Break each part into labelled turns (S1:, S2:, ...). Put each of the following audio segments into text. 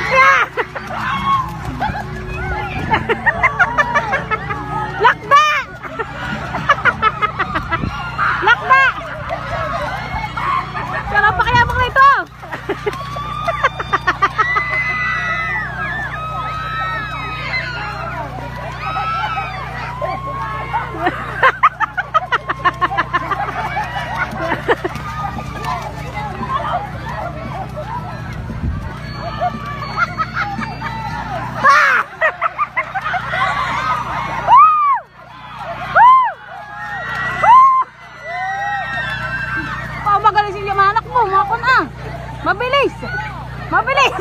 S1: Yeah! Lakda! Lakda! Pero pakiyabang na ito! Magaling siya yung anak mo, mga kun ah. Mabilis. Mabilis.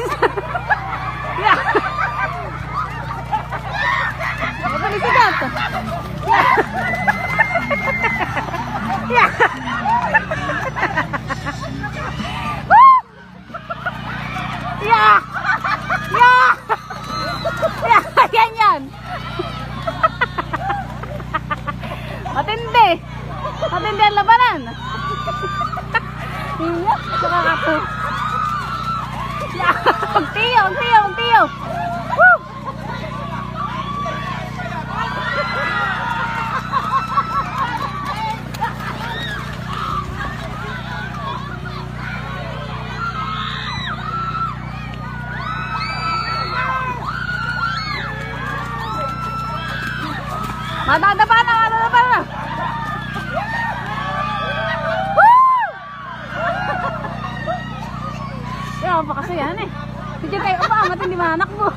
S1: Yeah. Mabilis siya dito. Yeah. Yeah. Yeah. Yeah. Ganyan. Matindi. Matindi ang labanan. Iya, nakakapo. Magtiyo, magtiyo, magtiyo. Woo! Madadapa na, madadapa na. Kaya pa kasi yan eh. Sige kayo umangat, hindi manak mo.